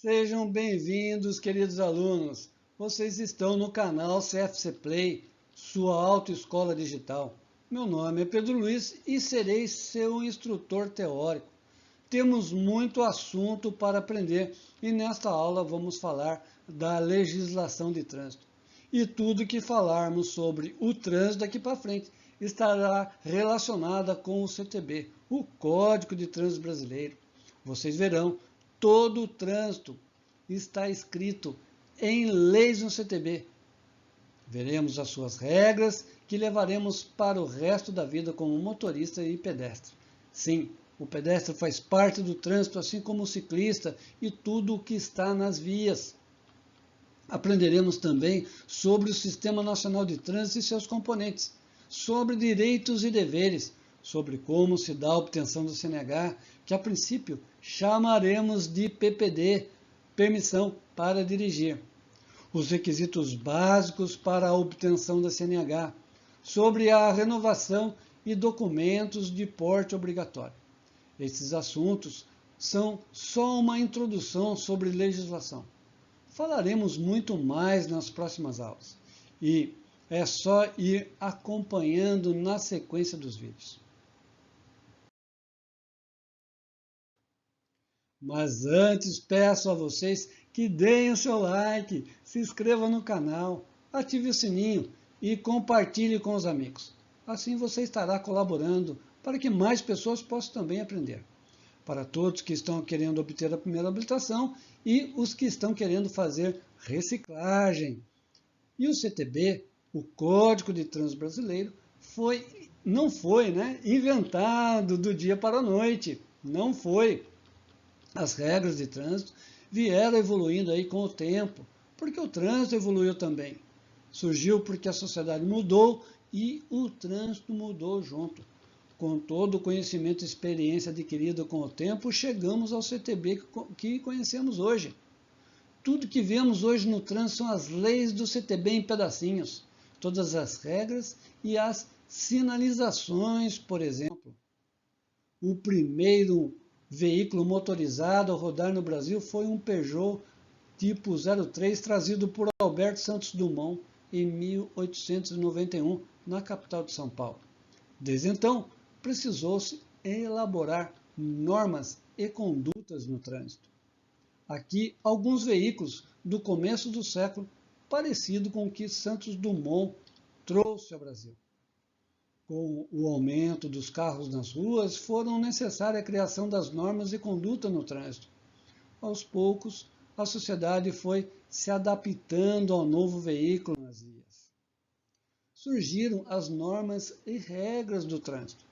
Sejam bem-vindos, queridos alunos. Vocês estão no canal CFC Play, sua autoescola digital. Meu nome é Pedro Luiz e serei seu instrutor teórico. Temos muito assunto para aprender e nesta aula vamos falar da legislação de trânsito. E tudo que falarmos sobre o trânsito daqui para frente estará relacionado com o CTB, o Código de Trânsito Brasileiro. Vocês verão, todo o trânsito está escrito em leis no CTB. Veremos as suas regras que levaremos para o resto da vida como motorista e pedestre. Sim, o pedestre faz parte do trânsito, assim como o ciclista e tudo o que está nas vias. Aprenderemos também sobre o Sistema Nacional de Trânsito e seus componentes, sobre direitos e deveres, sobre como se dá a obtenção do CNH, que a princípio chamaremos de PPD, Permissão para Dirigir, os requisitos básicos para a obtenção da CNH, sobre a renovação e documentos de porte obrigatório. Esses assuntos são só uma introdução sobre legislação. Falaremos muito mais nas próximas aulas e é só ir acompanhando na sequência dos vídeos. Mas antes peço a vocês que deem o seu like, se inscrevam no canal, ative o sininho e compartilhe com os amigos. Assim você estará colaborando para que mais pessoas possam também aprender. Para todos que estão querendo obter a primeira habilitação e os que estão querendo fazer reciclagem. E o CTB, o Código de Trânsito Brasileiro, não foi inventado do dia para a noite. Não foi. As regras de trânsito vieram evoluindo aí com o tempo, porque o trânsito evoluiu também. Surgiu porque a sociedade mudou e o trânsito mudou junto. Com todo o conhecimento e experiência adquirido com o tempo, chegamos ao CTB que conhecemos hoje. Tudo que vemos hoje no trânsito são as leis do CTB em pedacinhos. Todas as regras e as sinalizações, por exemplo. O primeiro veículo motorizado a rodar no Brasil foi um Peugeot tipo 03, trazido por Alberto Santos Dumont em 1891, na capital de São Paulo. Desde então, precisou-se elaborar normas e condutas no trânsito. Aqui, alguns veículos do começo do século, parecido com o que Santos Dumont trouxe ao Brasil. Com o aumento dos carros nas ruas, foram necessária a criação das normas de conduta no trânsito. Aos poucos, a sociedade foi se adaptando ao novo veículo nas vias. Surgiram as normas e regras do trânsito.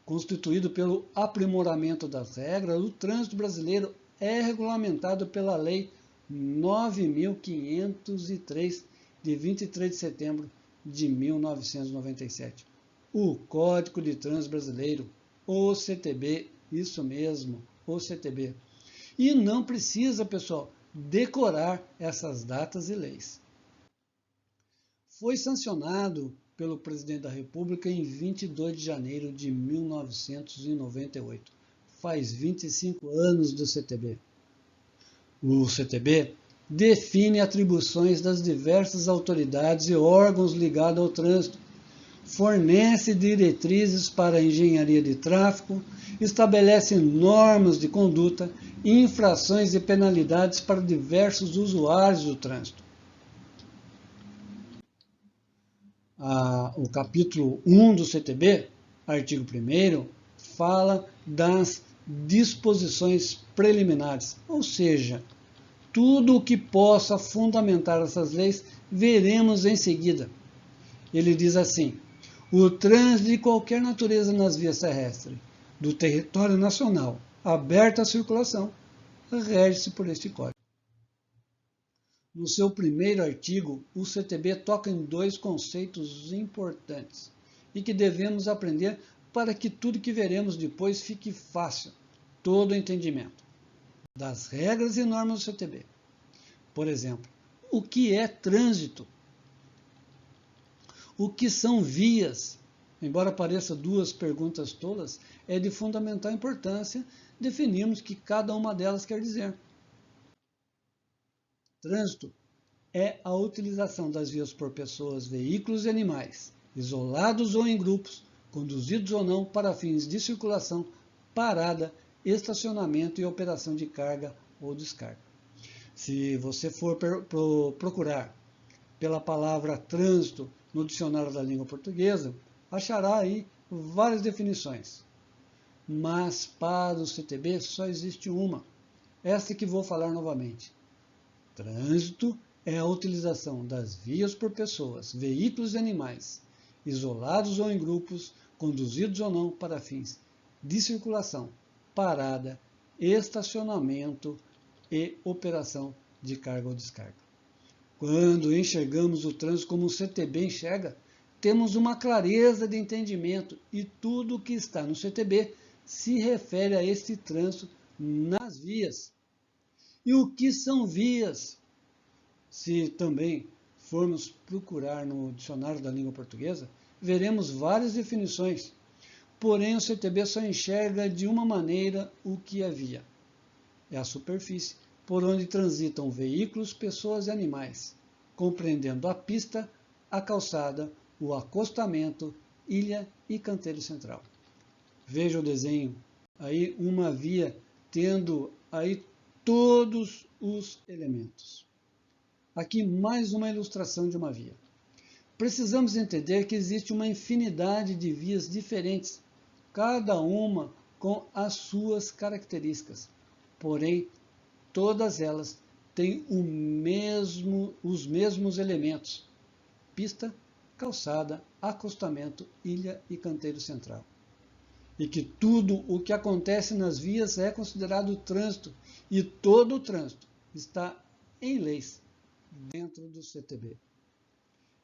Constituído pelo aprimoramento das regras, o trânsito brasileiro é regulamentado pela Lei 9.503, de 23 de setembro de 1997. O Código de Trânsito Brasileiro, o CTB, isso mesmo, o CTB. E não precisa, pessoal, decorar essas datas e leis. Foi sancionado pelo presidente da República em 22 de janeiro de 1998. Faz 25 anos do CTB. O CTB define atribuições das diversas autoridades e órgãos ligados ao trânsito, fornece diretrizes para a engenharia de tráfego, estabelece normas de conduta, infrações e penalidades para diversos usuários do trânsito. O capítulo 1 do CTB, artigo 1º, fala das disposições preliminares, ou seja, tudo o que possa fundamentar essas leis veremos em seguida. Ele diz assim: o trânsito de qualquer natureza nas vias terrestres do território nacional aberto à circulação rege-se por este código. No seu primeiro artigo, o CTB toca em dois conceitos importantes e que devemos aprender para que tudo que veremos depois fique fácil, todo o entendimento das regras e normas do CTB. Por exemplo, o que é trânsito? O que são vias? Embora pareça duas perguntas tolas, é de fundamental importância definirmos o que cada uma delas quer dizer. Trânsito é a utilização das vias por pessoas, veículos e animais, isolados ou em grupos, conduzidos ou não para fins de circulação, parada, estacionamento e operação de carga ou descarga. Se você for procurar pela palavra trânsito no dicionário da língua portuguesa, achará aí várias definições. Mas para o CTB só existe uma, esta que vou falar novamente. Trânsito é a utilização das vias por pessoas, veículos e animais, isolados ou em grupos, conduzidos ou não para fins de circulação, parada, estacionamento e operação de carga ou descarga. Quando enxergamos o trânsito como o CTB enxerga, temos uma clareza de entendimento e tudo o que está no CTB se refere a este trânsito nas vias. E o que são vias? Se também formos procurar no dicionário da língua portuguesa, veremos várias definições. Porém, o CTB só enxerga de uma maneira o que é via. É a superfície por onde transitam veículos, pessoas e animais, compreendendo a pista, a calçada, o acostamento, ilha e canteiro central. Veja o desenho, aí uma via tendo aí todos os elementos. Aqui mais uma ilustração de uma via. Precisamos entender que existe uma infinidade de vias diferentes, cada uma com as suas características. Porém, todas elas têm os mesmos elementos: pista, calçada, acostamento, ilha e canteiro central. E que tudo o que acontece nas vias é considerado trânsito, e todo o trânsito está em leis dentro do CTB.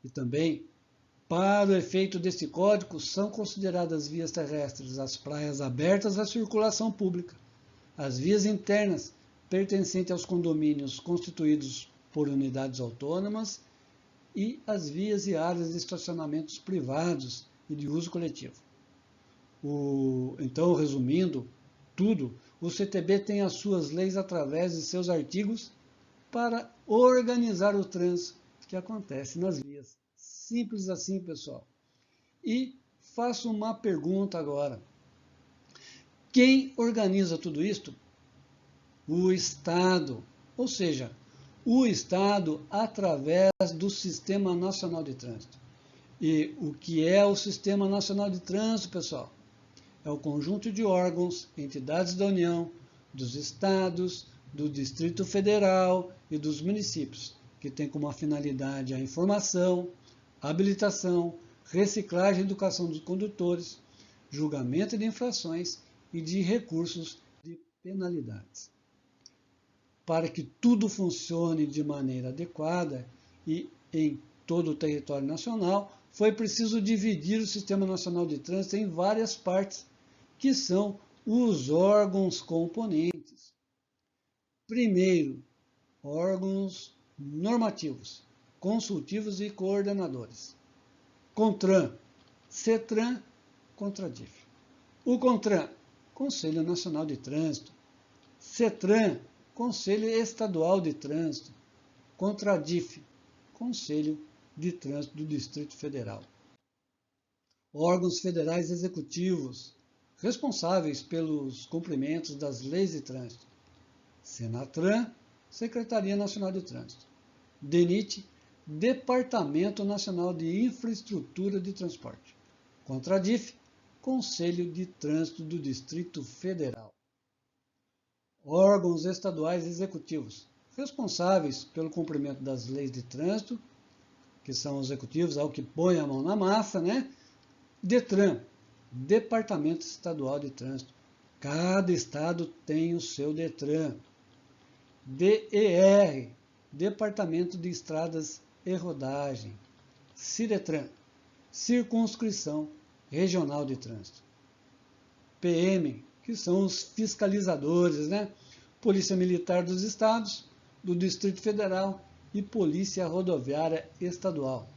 E também, para o efeito desse código, são consideradas vias terrestres as praias abertas à circulação pública, as vias internas pertencentes aos condomínios constituídos por unidades autônomas e as vias e áreas de estacionamentos privados e de uso coletivo. Então, resumindo tudo, o CTB tem as suas leis através de seus artigos para organizar o trânsito que acontece nas vias. Simples assim, pessoal. E faço uma pergunta agora. Quem organiza tudo isto? O Estado. Ou seja, o Estado através do Sistema Nacional de Trânsito. E o que é o Sistema Nacional de Trânsito, pessoal? É o conjunto de órgãos, entidades da União, dos Estados, do Distrito Federal e dos municípios, que tem como finalidade a informação, habilitação, reciclagem e educação dos condutores, julgamento de infrações e de recursos de penalidades. Para que tudo funcione de maneira adequada e em todo o território nacional, foi preciso dividir o Sistema Nacional de Trânsito em várias partes, que são os órgãos componentes. Primeiro, órgãos normativos, consultivos e coordenadores. CONTRAN, CETRAN, CONTRADIF. O CONTRAN, Conselho Nacional de Trânsito. CETRAN, Conselho Estadual de Trânsito. CONTRADIF, Conselho de Trânsito do Distrito Federal. Órgãos federais executivos, responsáveis pelos cumprimentos das leis de trânsito. SENATRAN, Secretaria Nacional de Trânsito. DENIT, Departamento Nacional de Infraestrutura de Transporte. CONTRADIF, Conselho de Trânsito do Distrito Federal. Órgãos estaduais executivos, responsáveis pelo cumprimento das leis de trânsito, que são os executivos, ao que põe a mão na massa, né? DETRAN, Departamento Estadual de Trânsito. Cada estado tem o seu DETRAN. DER, Departamento de Estradas e Rodagem. CIRETRAN, Circunscrição Regional de Trânsito. PM, que são os fiscalizadores, né? Polícia Militar dos Estados, do Distrito Federal e Polícia Rodoviária Estadual.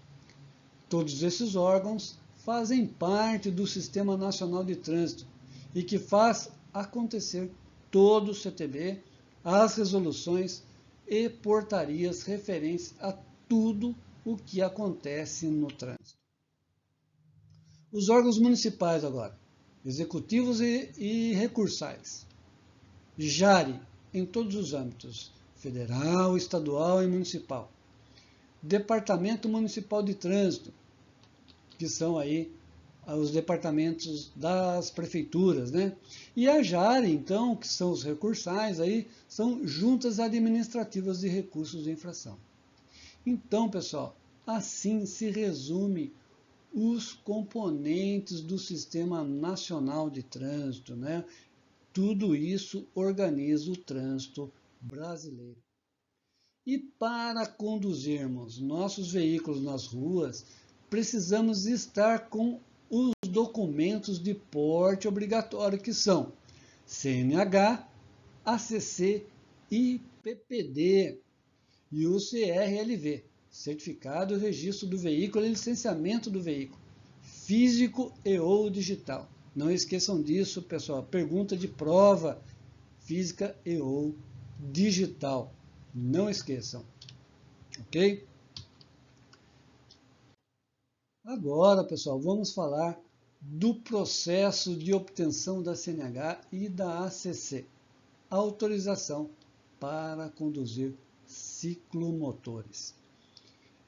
Todos esses órgãos fazem parte do Sistema Nacional de Trânsito e que faz acontecer todo o CTB, as resoluções e portarias referentes a tudo o que acontece no trânsito. Os órgãos municipais agora, executivos e recursais. JARE, em todos os âmbitos, federal, estadual e municipal. Departamento Municipal de Trânsito, que são aí os departamentos das prefeituras, né? E a JARE, então, que são os recursais, aí, são juntas administrativas de recursos de infração. Então, pessoal, assim se resume os componentes do Sistema Nacional de Trânsito, né? Tudo isso organiza o trânsito brasileiro. E para conduzirmos nossos veículos nas ruas, precisamos estar com os documentos de porte obrigatório, que são CNH, ACC e PPD, e o CRLV, Certificado e Registro do Veículo e Licenciamento do Veículo, físico e ou digital. Não esqueçam disso, pessoal. Pergunta de prova, física e ou digital. Não esqueçam. Ok? Agora, pessoal, vamos falar do processo de obtenção da CNH e da ACC. Autorização para conduzir ciclomotores.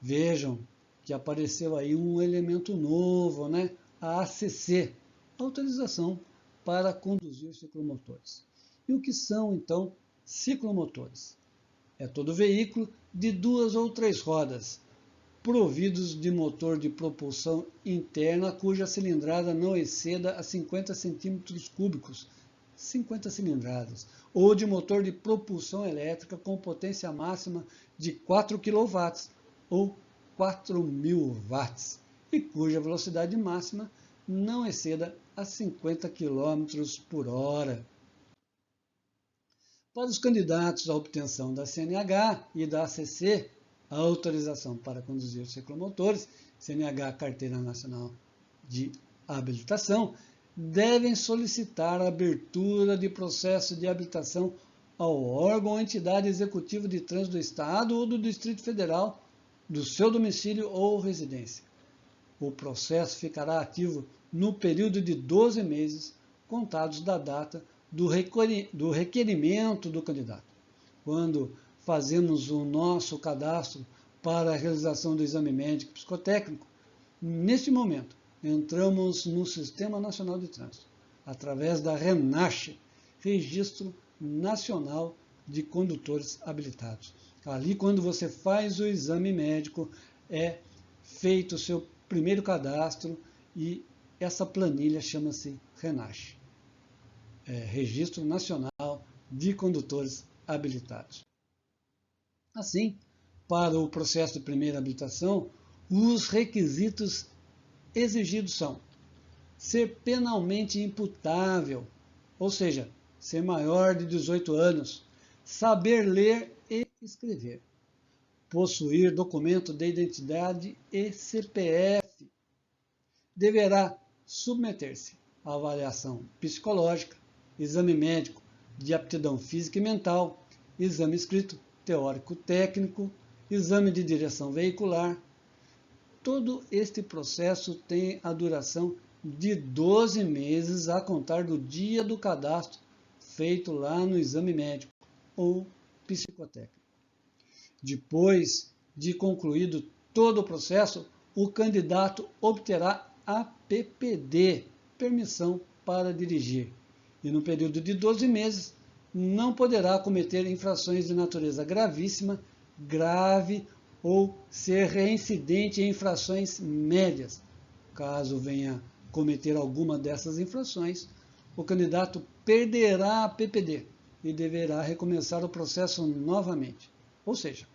Vejam que apareceu aí um elemento novo, né? A ACC, autorização para conduzir ciclomotores. E o que são, então, ciclomotores? É todo veículo de 2 ou 3 rodas, providos de motor de propulsão interna cuja cilindrada não exceda a 50 cm3, 50 cilindradas, ou de motor de propulsão elétrica com potência máxima de 4 kW ou 4.000 watts, e cuja velocidade máxima não exceda a 50 km por hora. Para os candidatos à obtenção da CNH e da ACC, a autorização para conduzir ciclomotores, CNH, Carteira Nacional de Habilitação, devem solicitar a abertura de processo de habilitação ao órgão ou entidade executiva de trânsito do Estado ou do Distrito Federal, do seu domicílio ou residência. O processo ficará ativo no período de 12 meses, contados da data do requerimento do candidato. Quando fazemos o nosso cadastro para a realização do exame médico psicotécnico, neste momento, entramos no Sistema Nacional de Trânsito, através da RENACH, Registro Nacional de Condutores Habilitados. Ali, quando você faz o exame médico, é feito o seu primeiro cadastro e essa planilha chama-se RENACH, Registro Nacional de Condutores Habilitados. Assim, para o processo de primeira habilitação, os requisitos exigidos são ser penalmente imputável, ou seja, ser maior de 18 anos, saber ler e escrever, possuir documento de identidade e CPF, deverá submeter-se à avaliação psicológica, exame médico de aptidão física e mental, exame escrito teórico-técnico, exame de direção veicular. Todo este processo tem a duração de 12 meses a contar do dia do cadastro feito lá no exame médico ou psicotécnico. Depois de concluído todo o processo, o candidato obterá a PPD, permissão para dirigir, e no período de 12 meses não poderá cometer infrações de natureza gravíssima, grave ou ser reincidente em infrações médias. Caso venha cometer alguma dessas infrações, o candidato perderá a PPD e deverá recomeçar o processo novamente. Ou seja,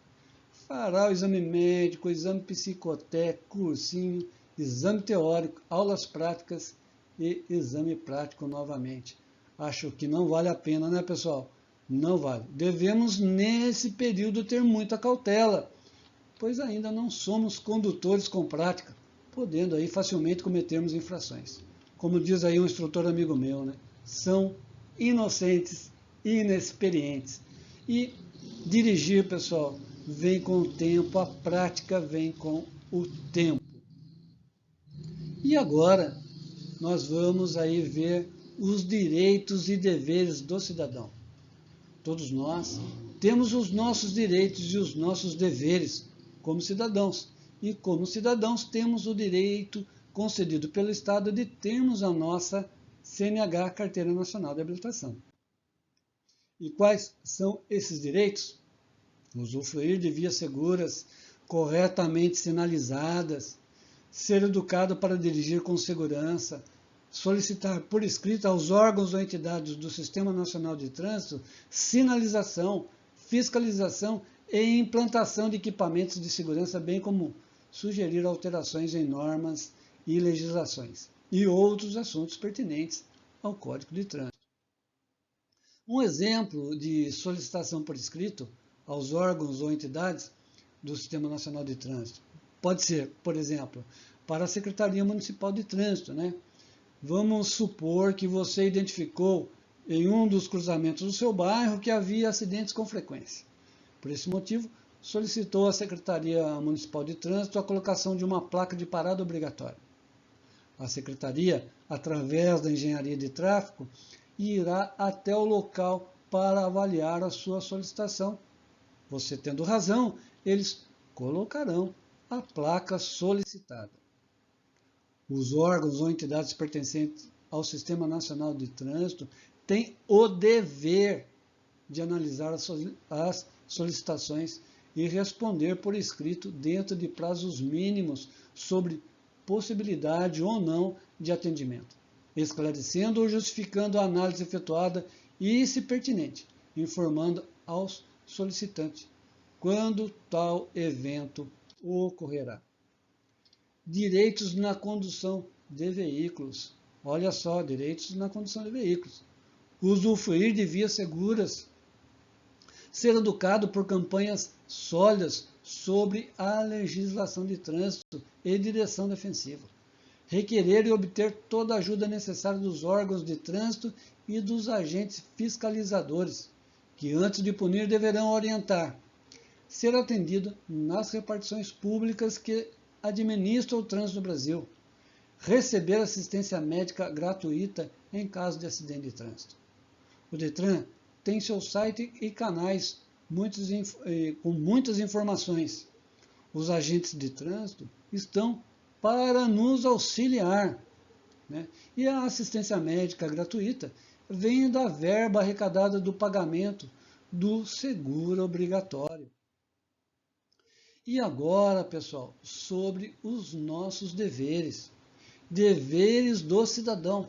fará o exame médico, exame psicotécnico, cursinho, exame teórico, aulas práticas e exame prático novamente. Acho que não vale a pena, né, pessoal? Não vale. Devemos, nesse período, ter muita cautela, pois ainda não somos condutores com prática, podendo aí facilmente cometermos infrações. Como diz aí um instrutor amigo meu, né? São inocentes e inexperientes. E Dirigir, pessoal, vem com o tempo, a prática vem com o tempo. E agora nós vamos aí ver os direitos e deveres do cidadão. Todos nós temos os nossos direitos e os nossos deveres como cidadãos. E como cidadãos temos o direito concedido pelo Estado de termos a nossa CNH, Carteira Nacional de Habilitação. E quais são esses direitos? Usufruir de vias seguras, corretamente sinalizadas, ser educado para dirigir com segurança, solicitar por escrito aos órgãos ou entidades do Sistema Nacional de Trânsito sinalização, fiscalização e implantação de equipamentos de segurança, bem como sugerir alterações em normas e legislações, e outros assuntos pertinentes ao Código de Trânsito. Um exemplo de solicitação por escrito aos órgãos ou entidades do Sistema Nacional de Trânsito pode ser, por exemplo, para a Secretaria Municipal de Trânsito, né? Vamos supor que você identificou em um dos cruzamentos do seu bairro que havia acidentes com frequência. Por esse motivo, solicitou à Secretaria Municipal de Trânsito a colocação de uma placa de parada obrigatória. A Secretaria, através da Engenharia de Tráfego, irá até o local para avaliar a sua solicitação. Você tendo razão, eles colocarão a placa solicitada. Os órgãos ou entidades pertencentes ao Sistema Nacional de Trânsito têm o dever de analisar as solicitações e responder por escrito dentro de prazos mínimos sobre possibilidade ou não de atendimento, esclarecendo ou justificando a análise efetuada e, se pertinente, informando aos solicitantes quando tal evento ocorrerá. Direitos na condução de veículos. Olha só, direitos na condução de veículos. Usufruir de vias seguras. Ser educado por campanhas sólidas sobre a legislação de trânsito e direção defensiva. Requerer e obter toda a ajuda necessária dos órgãos de trânsito e dos agentes fiscalizadores, que antes de punir deverão orientar. Ser atendido nas repartições públicas que administra o trânsito no Brasil. Receber assistência médica gratuita em caso de acidente de trânsito. O Detran tem seu site e canais com muitas informações. Os agentes de trânsito estão para nos auxiliar, né? E a assistência médica gratuita vem da verba arrecadada do pagamento do seguro obrigatório. E agora, pessoal, sobre os nossos deveres. Deveres do cidadão.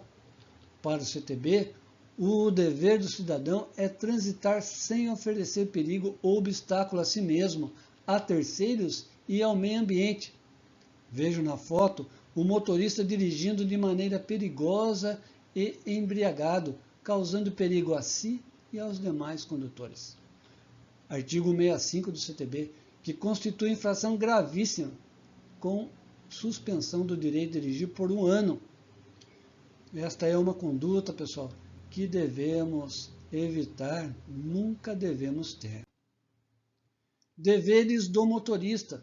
Para o CTB, o dever do cidadão é transitar sem oferecer perigo ou obstáculo a si mesmo, a terceiros e ao meio ambiente. Vejo na foto o motorista dirigindo de maneira perigosa e embriagado, causando perigo a si e aos demais condutores. Artigo 65 do CTB, que constitui infração gravíssima, com suspensão do direito de dirigir por 1 ano. Esta é uma conduta, pessoal, que devemos evitar, nunca devemos ter. Deveres do motorista.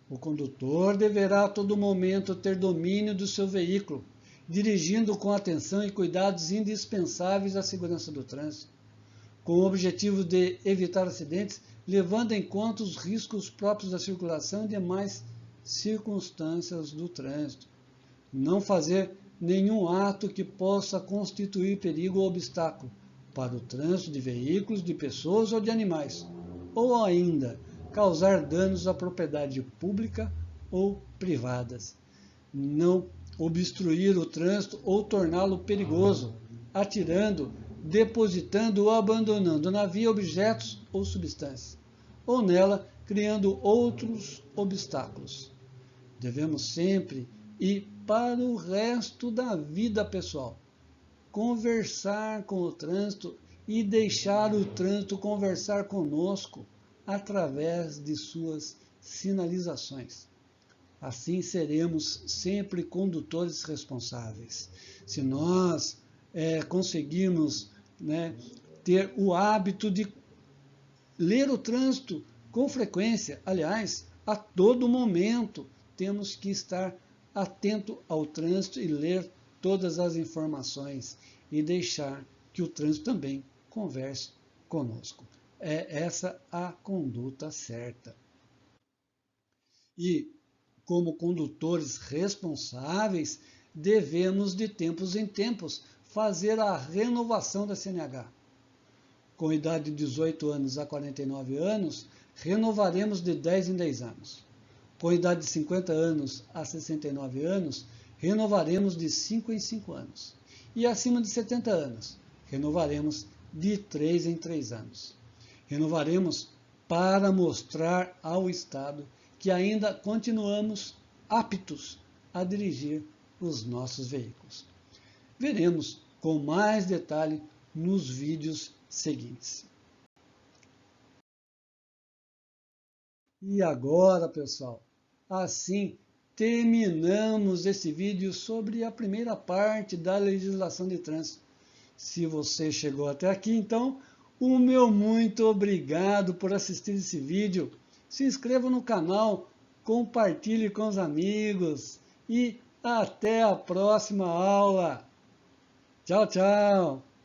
O condutor deverá a todo momento ter domínio do seu veículo, dirigindo com atenção e cuidados indispensáveis à segurança do trânsito, com o objetivo de evitar acidentes, levando em conta os riscos próprios da circulação e demais circunstâncias do trânsito. Não fazer nenhum ato que possa constituir perigo ou obstáculo para o trânsito de veículos, de pessoas ou de animais, ou ainda causar danos à propriedade pública ou privadas. Não obstruir o trânsito ou torná-lo perigoso, atirando, depositando ou abandonando na via objetos ou substâncias, ou nela criando outros obstáculos. Devemos sempre, e para o resto da vida, pessoal, conversar com o trânsito e deixar o trânsito conversar conosco através de suas sinalizações. Assim seremos sempre condutores responsáveis. Se nós conseguirmos ter o hábito de ler o trânsito com frequência. Aliás, a todo momento temos que estar atento ao trânsito e ler todas as informações e deixar que o trânsito também converse conosco. É essa a conduta certa. E, como condutores responsáveis, devemos de tempos em tempos fazer a renovação da CNH. Com idade de 18 anos a 49 anos, renovaremos de 10 em 10 anos. Com idade de 50 anos a 69 anos, renovaremos de 5 em 5 anos. E acima de 70 anos, renovaremos de 3 em 3 anos. Renovaremos para mostrar ao Estado que ainda continuamos aptos a dirigir os nossos veículos. Veremos com mais detalhe nos vídeos seguintes. E agora, pessoal, assim terminamos esse vídeo sobre a primeira parte da legislação de trânsito. Se você chegou até aqui, então, o meu muito obrigado por assistir esse vídeo. Se inscreva no canal, compartilhe com os amigos e até a próxima aula. Tchau, tchau!